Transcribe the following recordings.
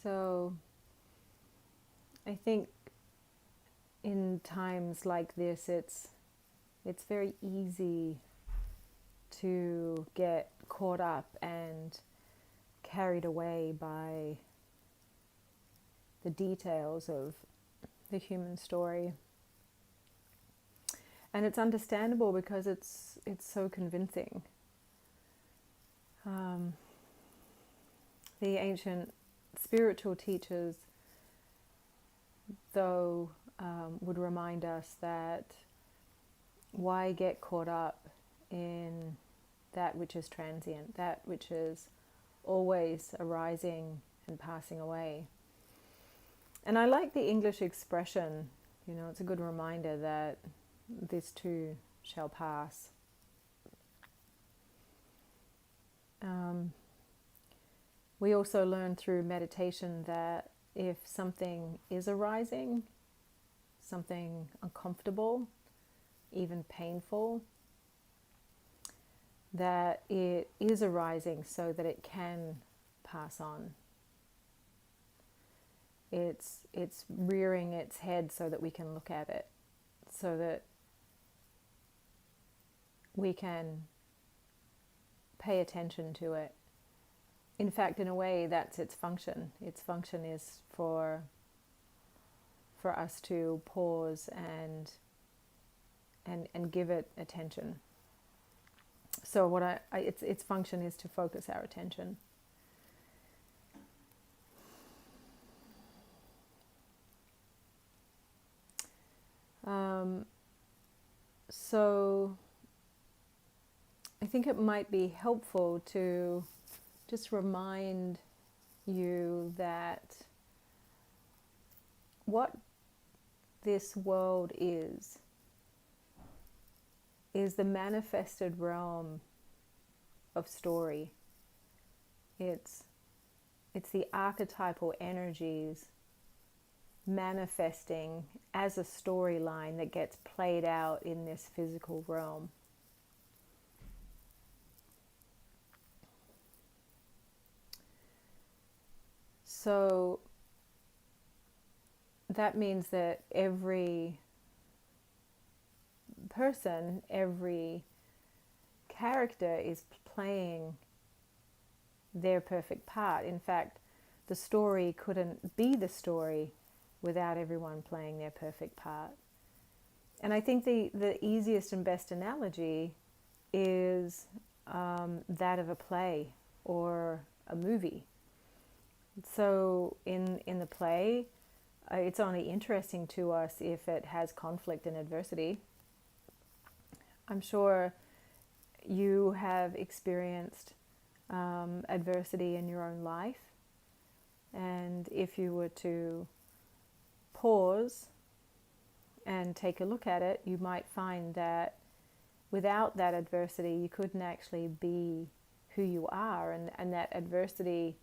So I think in times like this, it's very easy to get caught up and carried away by the details of the human story. And it's understandable because it's so convincing. The ancient spiritual teachers, though, would remind us that why get caught up in that which is transient, that which is always arising and passing away. And I like the English expression, it's a good reminder that this too shall pass. We also learn through meditation that if something is arising, something uncomfortable, even painful, that it is arising so that it can pass on. It's rearing its head so that we can look at it, so that we can pay attention to it. In fact, in a way, that's its function. Its function is for us to pause and give it attention. So its function is to focus our attention. So I think it might be helpful to just remind you that what this world is the manifested realm of story. It's the archetypal energies manifesting as a storyline that gets played out in this physical realm. So that means that every person, every character is playing their perfect part. In fact, the story couldn't be the story without everyone playing their perfect part. And I think the easiest and best analogy is that of a play or a movie. So in the play, it's only interesting to us if it has conflict and adversity. I'm sure you have experienced adversity in your own life, and if you were to pause and take a look at it, you might find that without that adversity you couldn't actually be who you are, and that adversity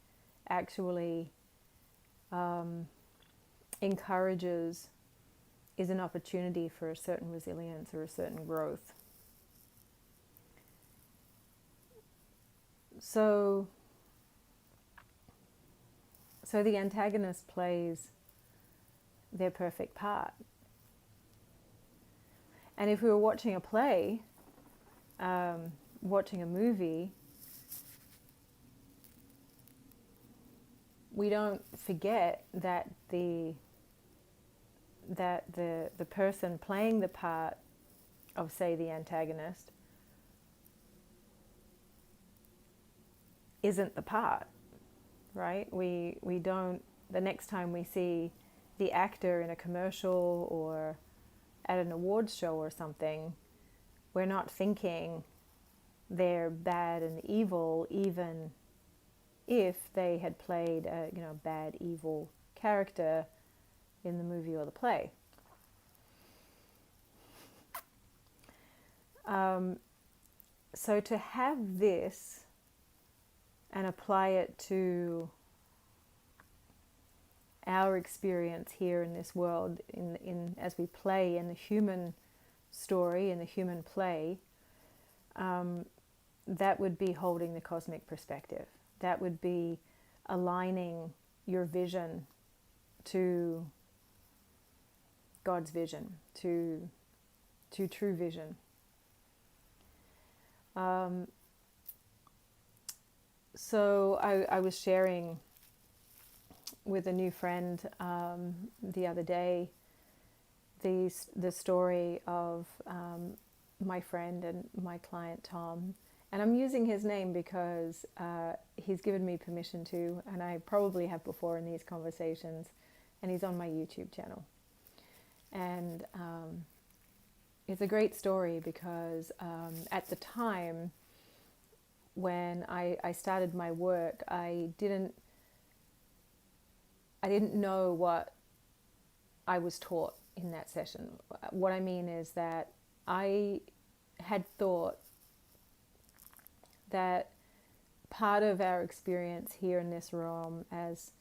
actually encourages, is an opportunity for a certain resilience or a certain growth. So the antagonist plays their perfect part. And if we were watching a play, watching a movie, we don't forget that the person playing the part of, say, the antagonist isn't the part, right? We don't, the next time we see the actor in a commercial or at an awards show or something, we're not thinking they're bad and evil, even if they had played a bad, evil character in the movie or the play. So to have this and apply it to our experience here in this world, in as we play in the human story, in the human play, that would be holding the cosmic perspective. That would be aligning your vision to God's vision, to true vision. So I was sharing with a new friend the other day the story of my friend and my client Tom, and I'm using his name because he's given me permission to, and I probably have before in these conversations, and he's on my YouTube channel. And it's a great story because at the time when I started my work, I didn't know what I was taught in that session. What I mean is that I had thought that part of our experience here in this realm as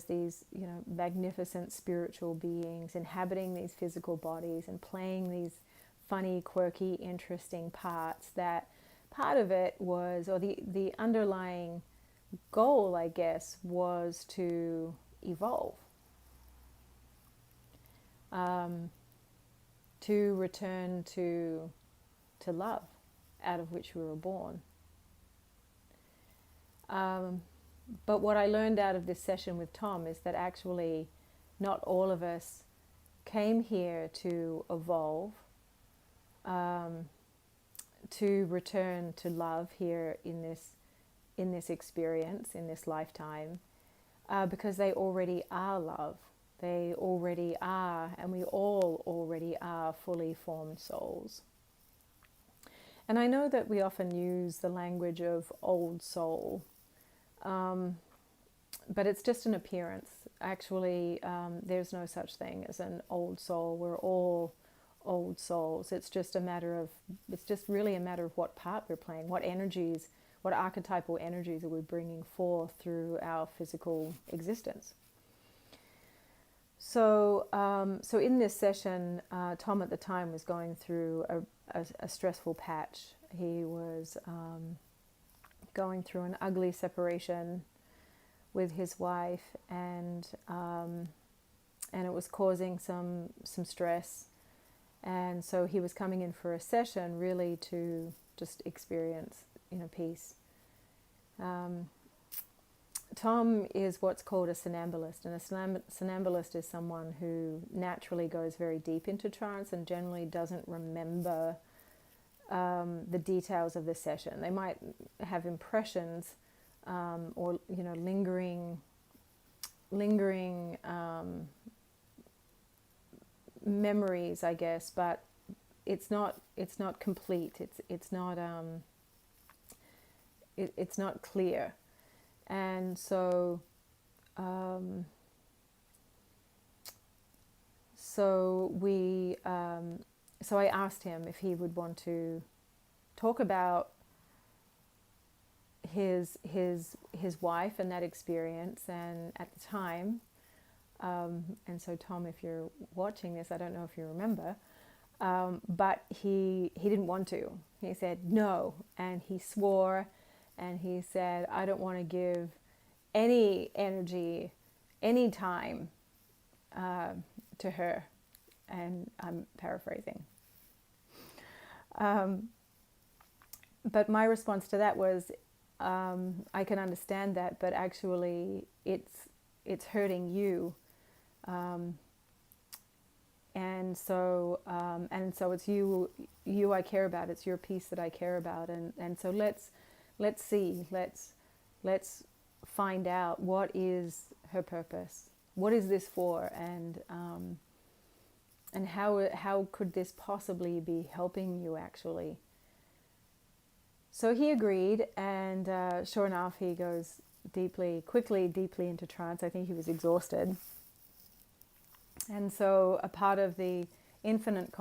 these, magnificent spiritual beings inhabiting these physical bodies and playing these funny, quirky, interesting parts, that part of it was, or the underlying goal, I guess, was to evolve, to return to love, out of which we were born. But what I learned out of this session with Tom is that actually not all of us came here to evolve, to return to love here in this experience, in this lifetime, because they already are love. They already are, and we all already are fully formed souls. And I know that we often use the language of old soul, but it's just an appearance. Actually, there's no such thing as an old soul. We're all old souls. It's just really a matter of what part we're playing, what energies, what archetypal energies are we bringing forth through our physical existence. So in this session, Tom at the time was going through a stressful patch. He was going through an ugly separation with his wife, and it was causing some stress. And so he was coming in for a session really to just experience, peace. Tom is what's called a somnambulist, and a somnambulist is someone who naturally goes very deep into trance and generally doesn't remember the details of the session. They might have impressions or lingering memories, I guess, but it's not complete. It's not clear. And so so I asked him if he would want to talk about his wife and that experience, and at the time, and so Tom, if you're watching this, I don't know if you remember, but he didn't want to. He said no, and he swore, and he said, I don't want to give any energy, any time to her. And I'm paraphrasing. But my response to that was, I can understand that, but actually it's hurting you. And so it's you I care about. It's your peace that I care about. And so let's see, let's find out, what is her purpose? What is this for? And how could this possibly be helping you actually? So he agreed, and sure enough, he goes quickly into trance. I think he was exhausted. And so a part of the infinite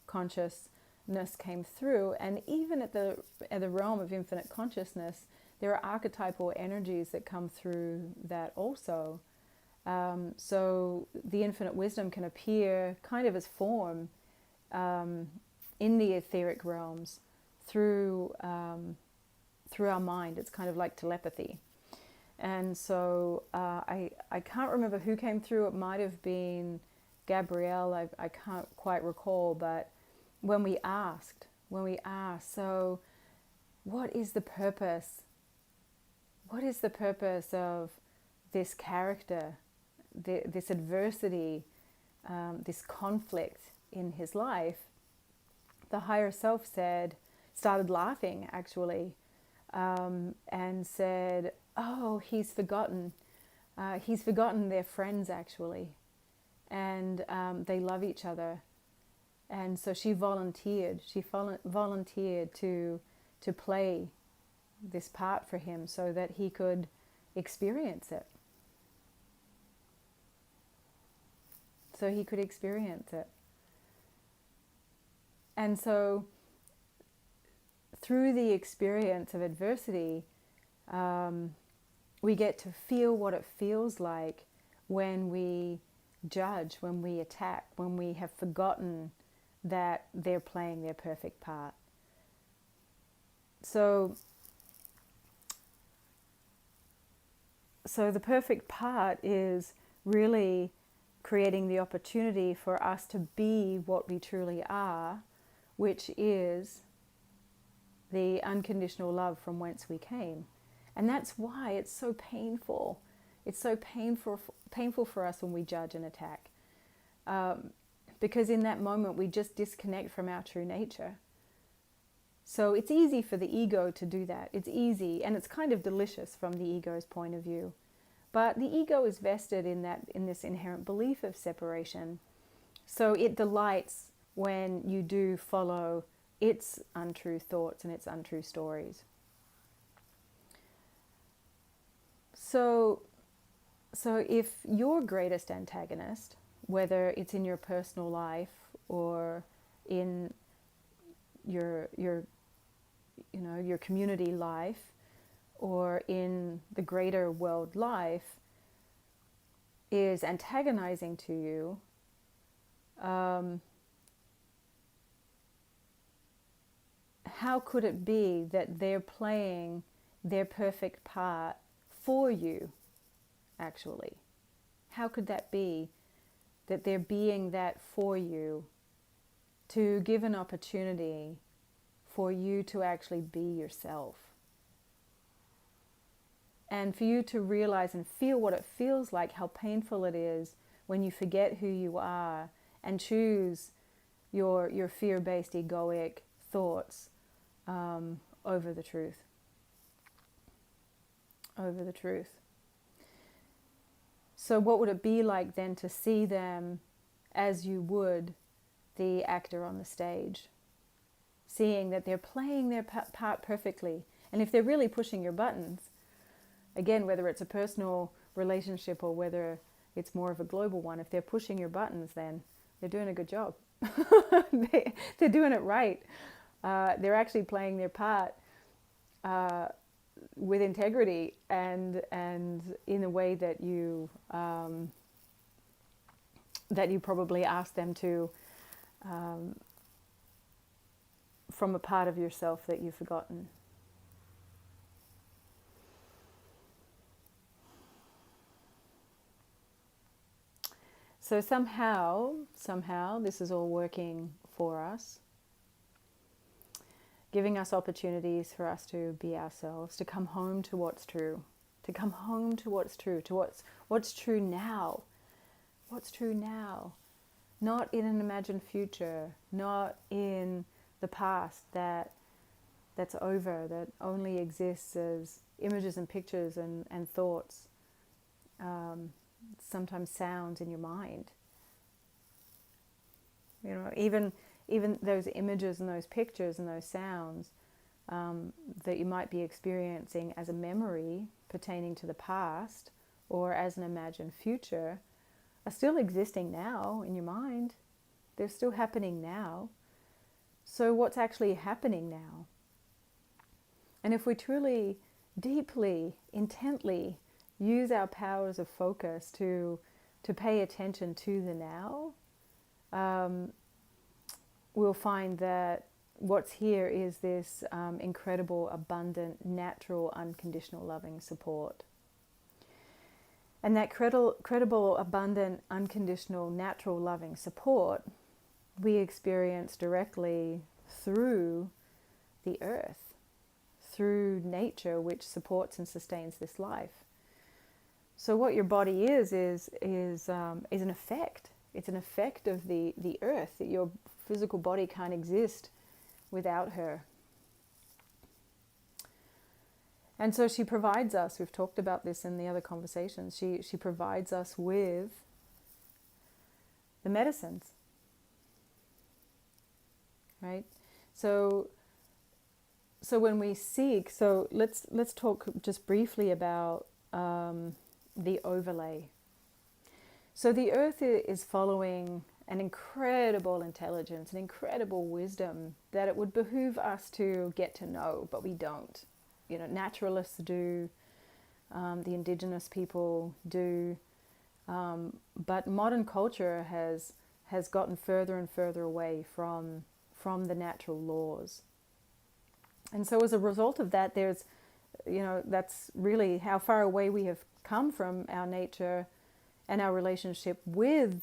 consciousness came through, and even at the realm of infinite consciousness, there are archetypal energies that come through that also. So the infinite wisdom can appear kind of as form in the etheric realms through our mind. It's kind of like telepathy. And so I can't remember who came through. It might have been Gabrielle. I can't quite recall. But when we asked, so what is the purpose? What is the purpose of this character, this adversity, this conflict in his life? The higher self started laughing actually, and said, oh, he's forgotten their friends actually, and they love each other. And so she volunteered to play this part for him so that he could experience it. And so through the experience of adversity, we get to feel what it feels like when we judge, when we attack, when we have forgotten that they're playing their perfect part. So the perfect part is really creating the opportunity for us to be what we truly are, which is the unconditional love from whence we came. And that's why it's so painful. It's so painful for us when we judge and attack. Because in that moment we just disconnect from our true nature. So it's easy for the ego to do that. It's easy, and it's kind of delicious from the ego's point of view. But the ego is vested in this inherent belief of separation. So it delights when you do follow its untrue thoughts and its untrue stories. So if your greatest antagonist, whether it's in your personal life or in your community life or in the greater world life, is antagonizing to you, how could it be that they're playing their perfect part for you, actually? How could that be that they're being that for you to give an opportunity for you to actually be yourself? And for you to realize and feel what it feels like, how painful it is when you forget who you are and choose your fear-based egoic thoughts over the truth. So what would it be like then to see them as you would the actor on the stage? Seeing that they're playing their part perfectly. And if they're really pushing your buttons, again, whether it's a personal relationship or whether it's more of a global one, if they're pushing your buttons, then they're doing a good job. They're doing it right. They're actually playing their part with integrity and in a way that you probably asked them to, from a part of yourself that you've forgotten. So somehow this is all working for us, giving us opportunities for us to be ourselves, to come home to what's true, to what's true now. What's true now, not in an imagined future, not in the past that's over, that only exists as images and pictures and thoughts, sometimes sounds in your mind. You know, even those images and those pictures and those sounds that you might be experiencing as a memory pertaining to the past or as an imagined future are still existing now in your mind. They're still happening now. So what's actually happening now? And if we truly, deeply, intently use our powers of focus to pay attention to the now, we'll find that what's here is this incredible, abundant, natural, unconditional loving support. And that credible, abundant, unconditional, natural, loving support we experience directly through the earth, through nature, which supports and sustains this life. So what your body is an effect. It's an effect of the earth. That your physical body can't exist without her. And so she provides us, we've talked about this in the other conversations, she provides us with the medicines, right? So when we seek, so let's talk just briefly about the overlay. So the earth is following an incredible intelligence, an incredible wisdom that it would behoove us to get to know, but we don't. You know, naturalists do, the indigenous people do, but modern culture has gotten further and further away from the natural laws. And so as a result of that, there's, that's really how far away we have come from our nature, and our relationship with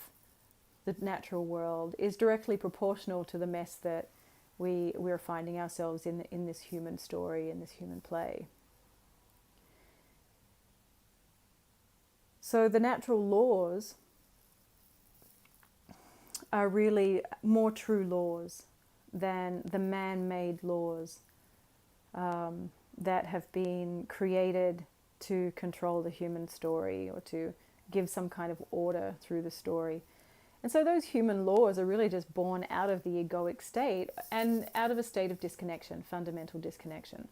the natural world is directly proportional to the mess that we're finding ourselves in this human story, in this human play. So the natural laws are really more true laws than the man-made laws that have been created to control the human story or to give some kind of order through the story. And so those human laws are really just born out of the egoic state and out of a state of disconnection, fundamental disconnection.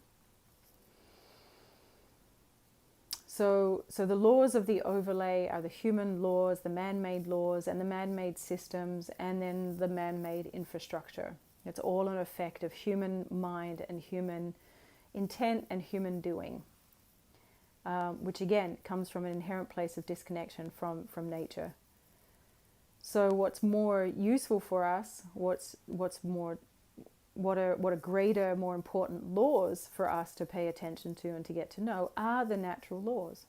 So the laws of the overlay are the human laws, the man-made laws, and the man-made systems, and then the man-made infrastructure. It's all an effect of human mind and human intent and human doing, which again comes from an inherent place of disconnection from nature. So what's more useful for us, what are greater, more important laws for us to pay attention to and to get to know are the natural laws.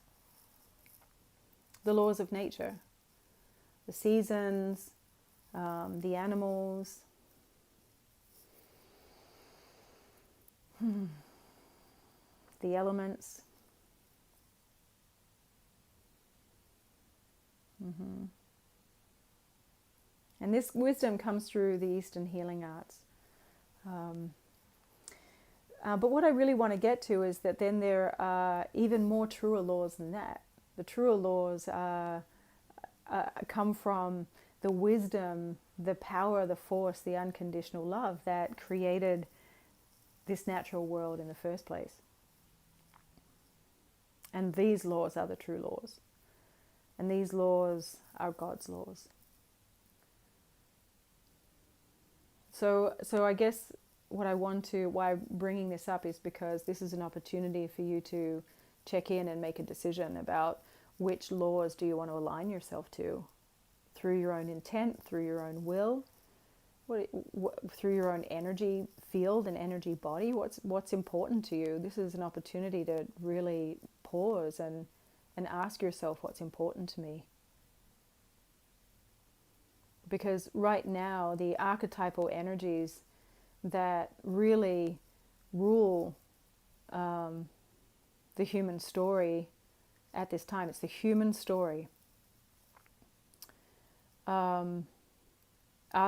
The laws of nature, the seasons, the animals, the elements. And this wisdom comes through the Eastern healing arts. But what I really want to get to is that then there are even more truer laws than that. The truer laws come from the wisdom, the power, the force, the unconditional love that created this natural world in the first place. And these laws are the true laws. And these laws are God's laws. So I guess why I'm bringing this up is because this is an opportunity for you to check in and make a decision about which laws do you want to align yourself to through your own intent, through your own will, through your own energy field and energy body. What's important to you? This is an opportunity to really pause and ask yourself what's important to me. Because right now, the archetypal energies that really rule the human story at this time, it's the human story, are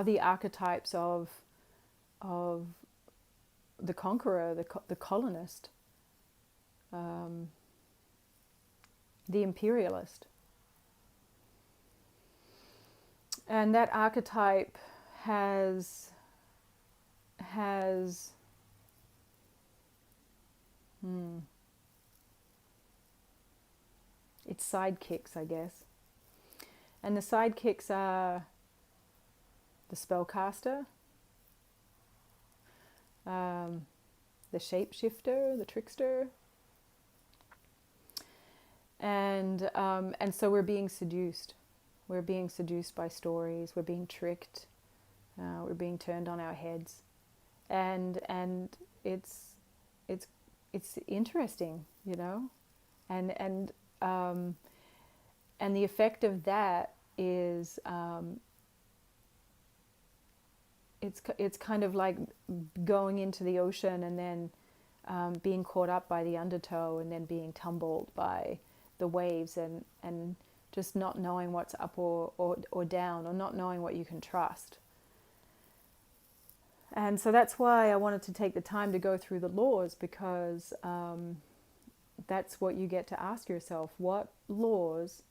the archetypes of the conqueror, the colonist, the imperialist. And that archetype has its sidekicks, I guess. And the sidekicks are the spellcaster, the shapeshifter, the trickster, and so we're being seduced. We're being seduced by stories. We're being tricked. We're being turned on our heads, and it's interesting, and And the effect of that is it's kind of like going into the ocean and then being caught up by the undertow and then being tumbled by the waves, and just not knowing what's up or down, or not knowing what you can trust. And so that's why I wanted to take the time to go through the laws, because that's what you get to ask yourself. What laws,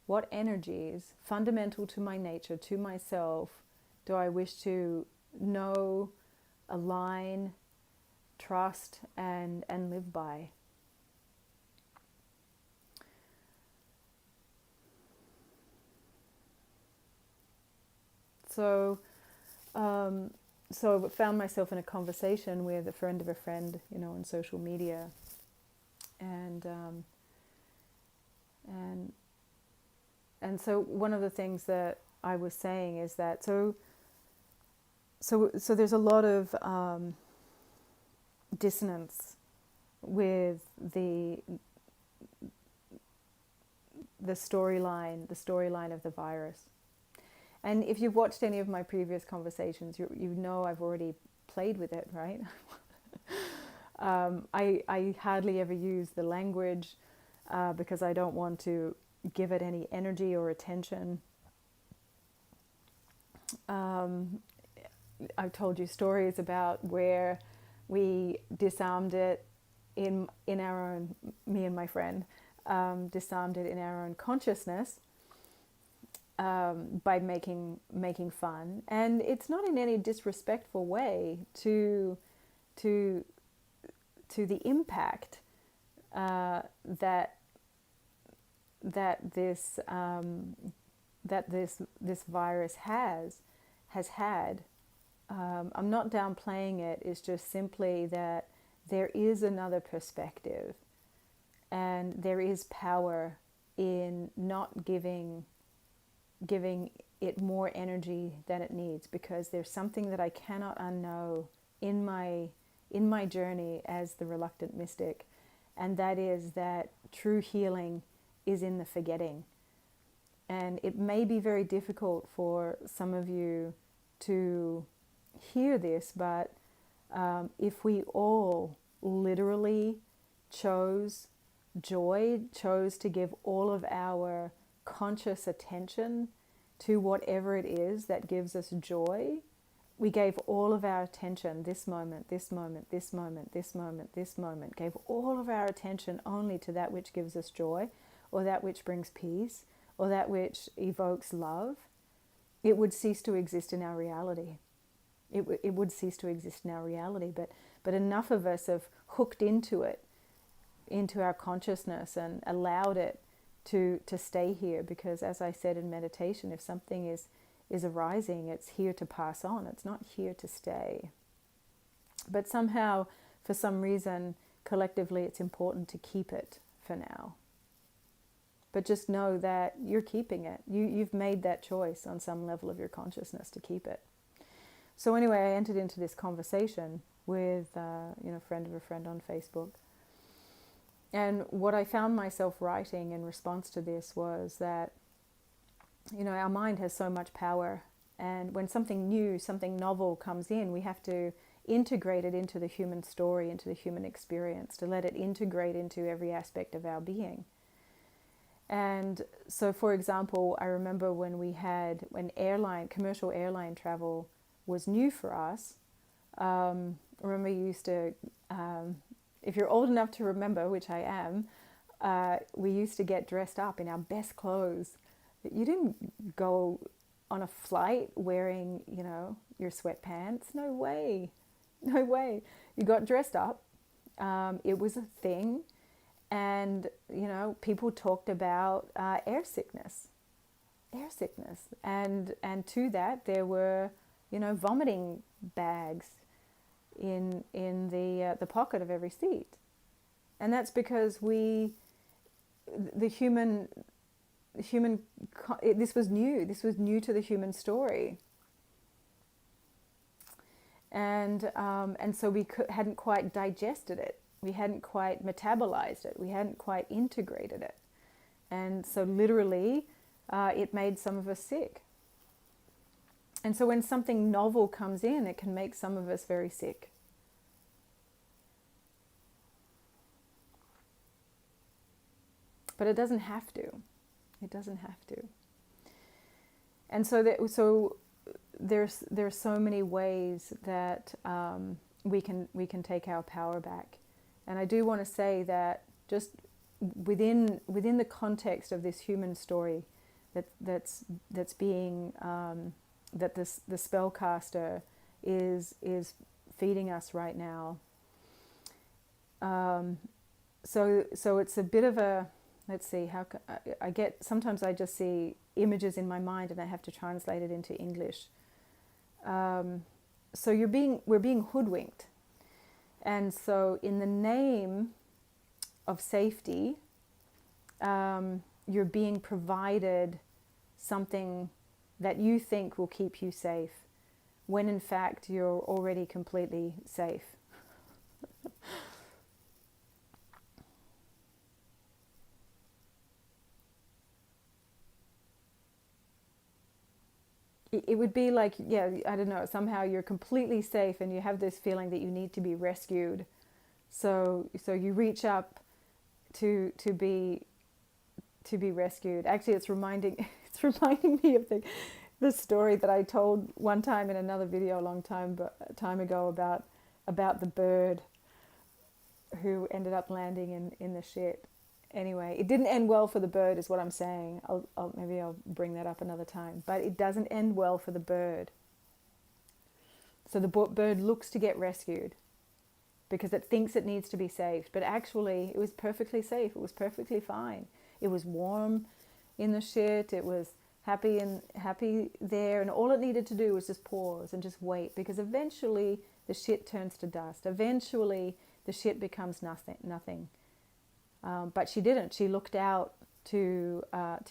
what energies, fundamental to my nature, to myself, do I wish to know, align, trust, and live by? So, so I found myself in a conversation with a friend of a friend, on social media, and and and so one of the things that I was saying is that so there's a lot of dissonance with the storyline of the virus. And if you've watched any of my previous conversations, you know I've already played with it, right? I hardly ever use the language because I don't want to give it any energy or attention. I've told you stories about where we disarmed it in our own, me and my friend, disarmed it in our own consciousness. By making fun, and it's not in any disrespectful way to the impact that this virus has had. I'm not downplaying it. It's just simply that there is another perspective, and there is power in not giving it more energy than it needs, because there's something that I cannot unknow in my journey as the reluctant mystic, and that is that true healing is in the forgetting. And it may be very difficult for some of you to hear this, but if we all literally chose joy, chose to give all of our conscious attention to whatever it is that gives us joy, we gave all of our attention, this moment, this moment, this moment, this moment, this moment, gave all of our attention only to that which gives us joy, or that which brings peace, or that which evokes love, it would cease to exist in our reality. It would cease to exist in our reality. But enough of us have hooked into it, into our consciousness, and allowed it to stay here, because as I said in meditation, if something is arising, it's here to pass on. It's not here to stay. But somehow, for some reason, collectively, it's important to keep it for now. But just know that you're keeping it. You've made that choice on some level of your consciousness to keep it. So anyway, I entered into this conversation with a friend of a friend on Facebook. And what I found myself writing in response to this was that, our mind has so much power. And when something new, something novel comes in, we have to integrate it into the human story, into the human experience, to let it integrate into every aspect of our being. And so, for example, I remember when commercial airline travel was new for us. Remember, you used to, if you're old enough to remember, which I am, we used to get dressed up in our best clothes. You didn't go on a flight wearing, your sweatpants. No way. No way. You got dressed up. It was a thing. And, people talked about air sickness. And to that, there were, vomiting bags in the pocket of every seat. And that's because this was new. This was new to the human story. And so we hadn't quite digested it. We hadn't quite metabolized it. We hadn't quite integrated it. And so literally, it made some of us sick. And so when something novel comes in, it can make some of us very sick. But it doesn't have to. It doesn't have to. And so there's so many ways that we can take our power back. And I do want to say that just within the context of this human story that's being that the spellcaster is feeding us right now. So it's a bit of a, let's see, how I get, sometimes I just see images in my mind and I have to translate it into English. So we're being hoodwinked. And so in the name of safety, you're being provided something that you think will keep you safe, when in fact you're already completely safe. It would be like, yeah, I don't know, somehow you're completely safe and you have this feeling that you need to be rescued. So you reach up to be rescued. Actually, it's reminding me of the story that I told one time in another video a long time ago about the bird who ended up landing in the shit. Anyway, it didn't end well for the bird, is what I'm saying. Maybe I'll bring that up another time. But it doesn't end well for the bird. So the bird looks to get rescued because it thinks it needs to be saved. But actually, it was perfectly safe. It was perfectly fine. It was warm in the shit. It was happy there. And all it needed to do was just pause and just wait, because eventually the shit turns to dust. Eventually the shit becomes nothing. But she didn't. She looked out to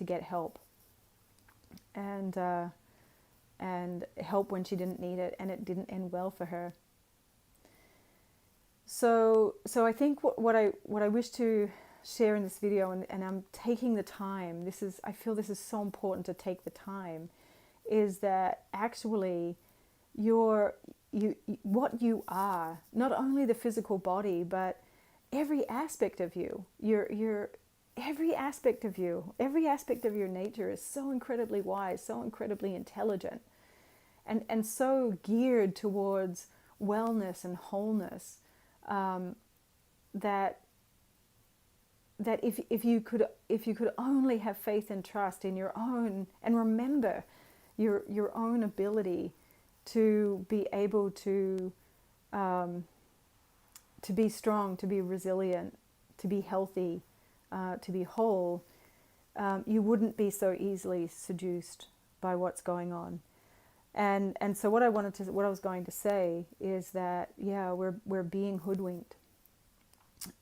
get help, and help when she didn't need it, and it didn't end well for her. So I think what I wish to share in this video, and I'm taking the time. I feel this is so important to take the time, is that actually what you are, not only the physical body, but every aspect of you, every aspect of your nature is so incredibly wise, so incredibly intelligent, and so geared towards wellness and wholeness, that if you could only have faith and trust in your own, and remember your own ability to be able to be strong, to be resilient, to be healthy, to be whole, you wouldn't be so easily seduced by what's going on. And so what I was going to say is that, yeah, we're being hoodwinked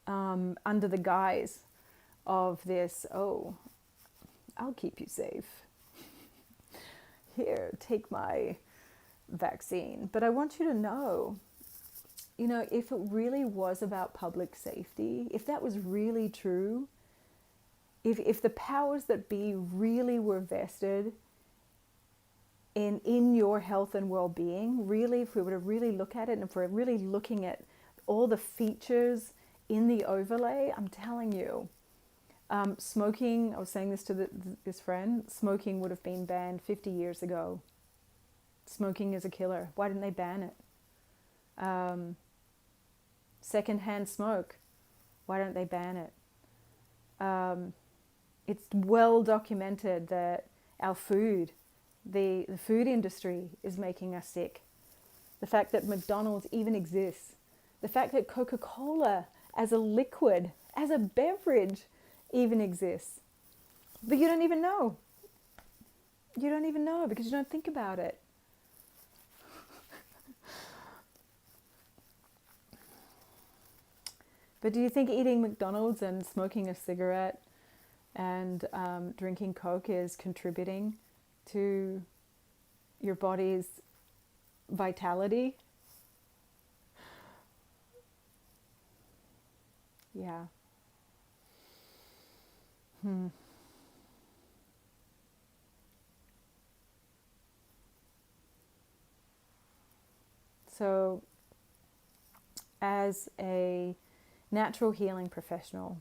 under the guise of this, oh, I'll keep you safe. Here, take my vaccine. But I want you to know, if it really was about public safety, if that was really true, if the powers that be really were vested in your health and well-being, really, if we were to really look at it, and if we're really looking at all the features in the overlay, I'm telling you, smoking, I was saying this to this friend, smoking would have been banned 50 years ago. Smoking is a killer. Why didn't they ban it? Secondhand smoke, why don't they ban it? It's well documented that our food, the food industry is making us sick. The fact that McDonald's even exists, the fact that Coca-Cola as a liquid, as a beverage even exists. But you don't even know. You don't even know because you don't think about it. But do you think eating McDonald's and smoking a cigarette and drinking Coke is contributing to your body's vitality? Yeah. So as a natural healing professional,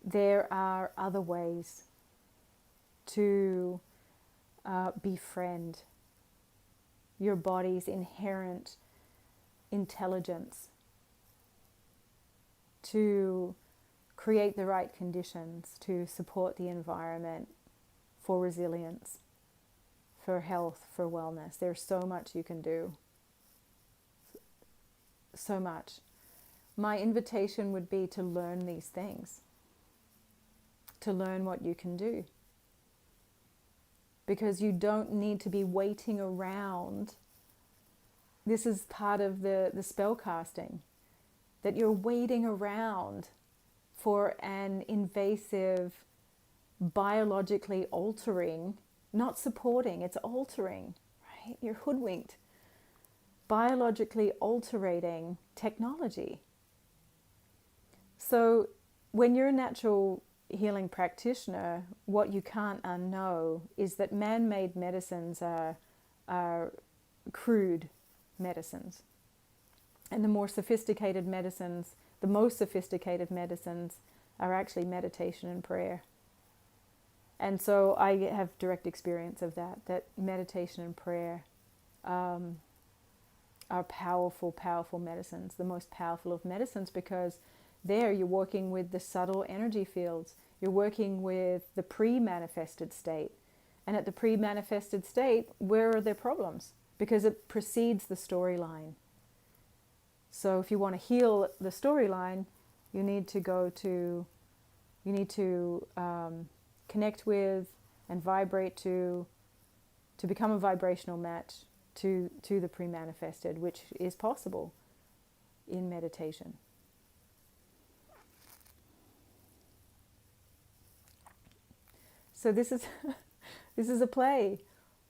there are other ways to befriend your body's inherent intelligence, to create the right conditions to support the environment for resilience, for health, for wellness. There's so much you can do. So much. My invitation would be to learn these things, to learn what you can do. Because you don't need to be waiting around. This is part of the spell casting, that you're waiting around for an invasive, biologically altering, not supporting, it's altering, right? You're hoodwinked. Biologically altering technology. So when you're a natural healing practitioner, what you can't unknow is that man-made medicines are crude medicines. And the more sophisticated medicines, the most sophisticated medicines are actually meditation and prayer. And so I have direct experience of that meditation and prayer are powerful, powerful medicines, the most powerful of medicines, because there you're working with the subtle energy fields. You're working with the pre-manifested state. And at the pre-manifested state, where are their problems? Because it precedes the storyline. So if you want to heal the storyline, you need to connect with and vibrate to become a vibrational match to the pre-manifested, which is possible in meditation. So this is this is a play.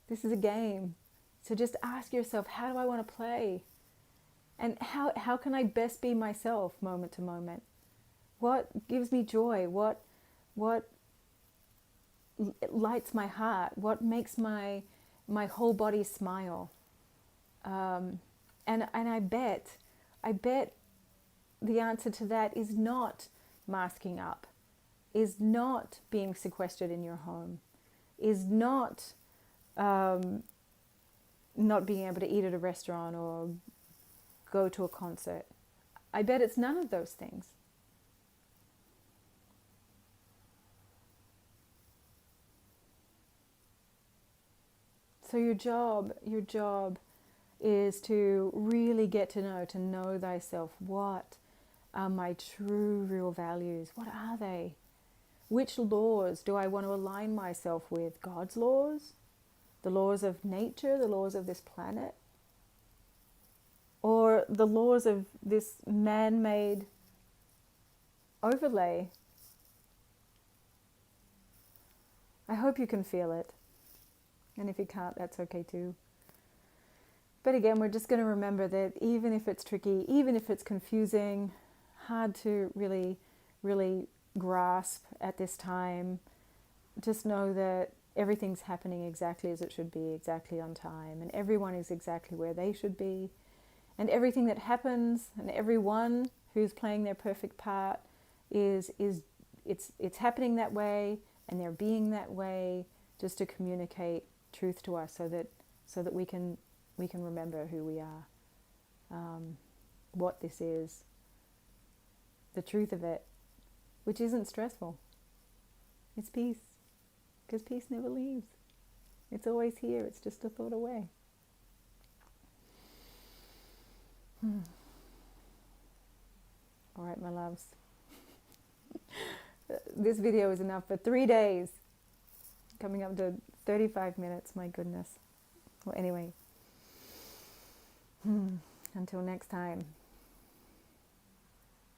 This is a game. So just ask yourself, how do I want to play? And how can I best be myself moment to moment? What gives me joy? What lights my heart? What makes my whole body smile? And I bet the answer to that is not masking up, is not being sequestered in your home, is not being able to eat at a restaurant or go to a concert. I bet it's none of those things. So your job is to really get to know thyself. What are my true, real values? What are they? Which laws do I want to align myself with? God's laws? The laws of nature? The laws of this planet? Or the laws of this man-made overlay? I hope you can feel it. And if you can't, that's okay too. But again, we're just going to remember that even if it's tricky, even if it's confusing, hard to really, really grasp at this time, just know that everything's happening exactly as it should be, exactly on time, and everyone is exactly where they should be. And everything that happens and everyone who's playing their perfect part it's happening that way, and they're being that way just to communicate truth to us, so that we can remember who we are, what this is, the truth of it, which isn't stressful. It's peace, because peace never leaves. It's always here. It's just a thought away. All right, my loves. This video is enough for 3 days. Coming up to 35 minutes, my goodness. Well, anyway, until next time.